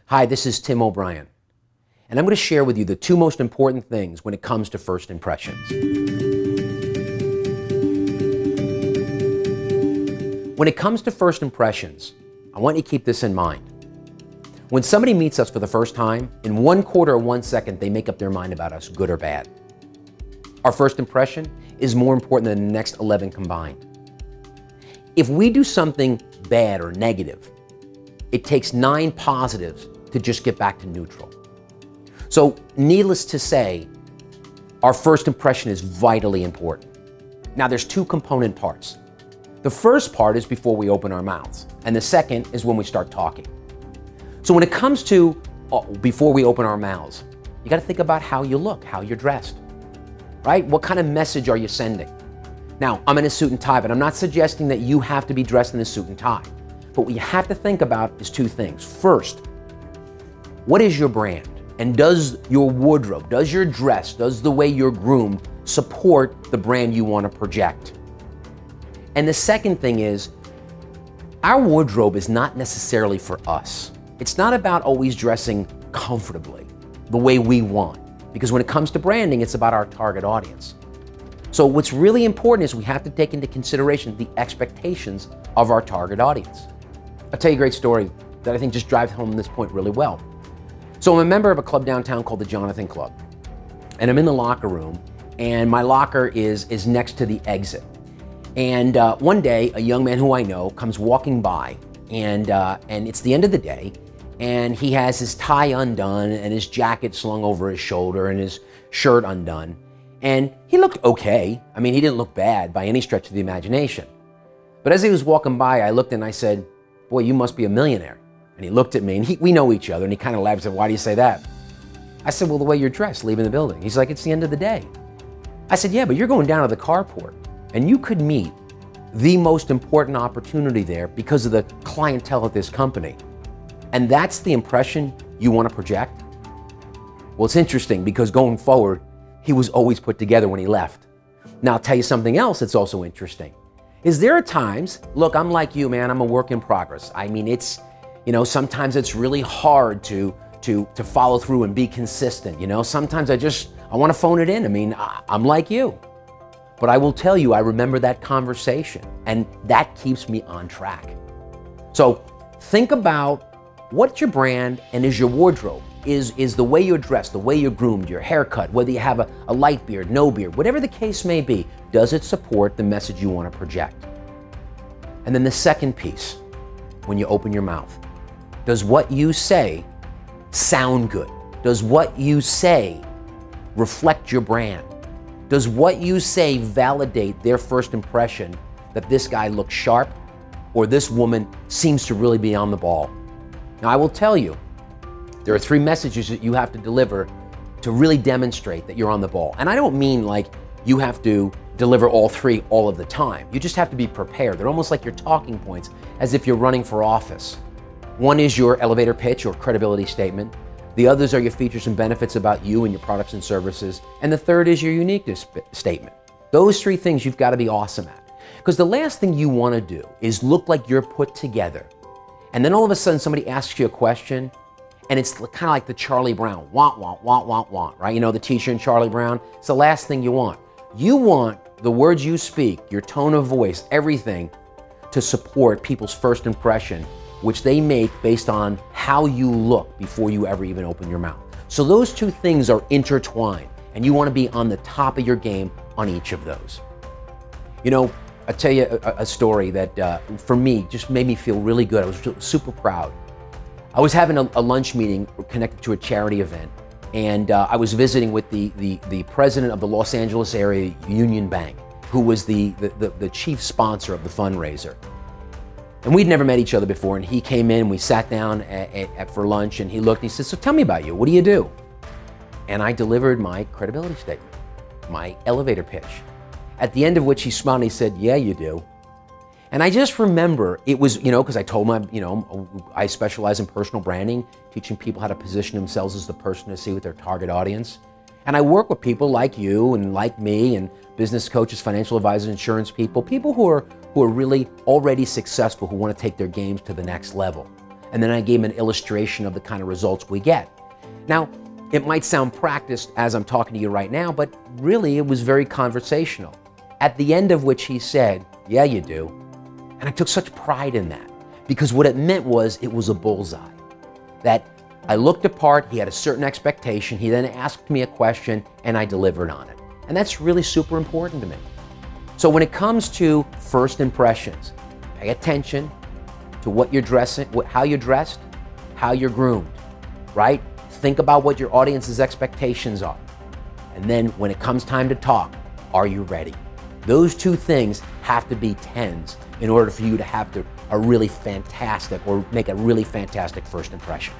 Hi, this is Tim O'Brien, and I'm going to share with you the two most important things when it comes to first impressions. When it comes to first impressions, I want you to keep this in mind. When somebody meets us for the first time, in 1/4 of 1 second, they make up their mind about us, good or bad. Our first impression is more important than the next 11 combined. If we do something bad or negative, it takes 9 positives to just get back to neutral. So, needless to say, our first impression is vitally important. Now, there's 2 component parts. The first part is before we open our mouths, and the second is when we start talking. So when it comes to before we open our mouths, you got to think about how you look, how you're dressed, right? What kind of message are you sending? Now, I'm in a suit and tie, but I'm not suggesting that you have to be dressed in a suit and tie. But what you have to think about is 2 things. First, what is your brand? And does your wardrobe, does your dress, does the way you're groomed support the brand you want to project? And the second thing is, our wardrobe is not necessarily for us. It's not about always dressing comfortably, the way we want. Because when it comes to branding, it's about our target audience. So what's really important is we have to take into consideration the expectations of our target audience. I'll tell you a great story that I think just drives home this point really well. So I'm a member of a club downtown called the Jonathan Club. And I'm in the locker room, and my locker is next to the exit. And one day, a young man who I know comes walking by, and it's the end of the day, and he has his tie undone and his jacket slung over his shoulder and his shirt undone. And he looked okay. I mean, he didn't look bad by any stretch of the imagination. But as he was walking by, I looked and I said, "Boy, you must be a millionaire." And he looked at me, and we know each other, and he kind of laughed and said, "Why do you say that?" I said, "Well, the way you're dressed leaving the building." He's like, "It's the end of the day." I said, "Yeah, but you're going down to the carport, and you could meet the most important opportunity there because of the clientele at this company. And that's the impression you want to project?" Well, it's interesting because going forward, he was always put together when he left. Now, I'll tell you something else that's also interesting. Is there are times, look, I'm like you, man, I'm a work in progress. I mean, it's, sometimes it's really hard to follow through and be consistent. Sometimes I want to phone it in. I mean, I'm like you. But I will tell you, I remember that conversation, and that keeps me on track. So think about what's your brand and is your wardrobe? Is the way you're dressed, the way you're groomed, your haircut, whether you have a light beard, no beard, whatever the case may be, does it support the message you want to project? And then the second piece, when you open your mouth, does what you say sound good? Does what you say reflect your brand? Does what you say validate their first impression that this guy looks sharp or this woman seems to really be on the ball? Now, I will tell you, there are 3 messages that you have to deliver to really demonstrate that you're on the ball. And I don't mean like you have to deliver all 3 all of the time. You just have to be prepared. They're almost like your talking points, as if you're running for office. One is your elevator pitch or credibility statement. The others are your features and benefits about you and your products and services. And the third is your uniqueness statement. Those 3 things you've got to be awesome at. Because the last thing you want to do is look like you're put together. And then all of a sudden somebody asks you a question, and it's kind of like the Charlie Brown, want, right? The teacher in Charlie Brown. It's the last thing you want. You want the words you speak, your tone of voice, everything to support people's first impression, which they make based on how you look before you ever even open your mouth. So those 2 things are intertwined, and you want to be on the top of your game on each of those. I'll tell you a story that for me just made me feel really good. I was super proud. I was having a lunch meeting connected to a charity event, and I was visiting with the president of the Los Angeles area Union Bank, who was the chief sponsor of the fundraiser. And we'd never met each other before, and he came in, we sat down for lunch, and he looked and he said, "So tell me about you, what do you do?" And I delivered my credibility statement, my elevator pitch. At the end of which he smiled and he said, "Yeah, you do." And I just remember it was, because I told him, I specialize in personal branding, teaching people how to position themselves as the person to see with their target audience. And I work with people like you and like me and business coaches, financial advisors, insurance people who are really already successful, who want to take their games to the next level. And then I gave him an illustration of the kind of results we get. Now, it might sound practiced as I'm talking to you right now, but really it was very conversational. At the end of which he said, "Yeah, you do." And I took such pride in that, because what it meant was it was a bullseye. That I looked the part, he had a certain expectation, he then asked me a question, and I delivered on it. And that's really super important to me. So when it comes to first impressions, pay attention to what you're dressing, how you're dressed, how you're groomed, right? Think about what your audience's expectations are. And then when it comes time to talk, are you ready? Those two things have to be tens in order for you to have a really fantastic or make a really fantastic first impression.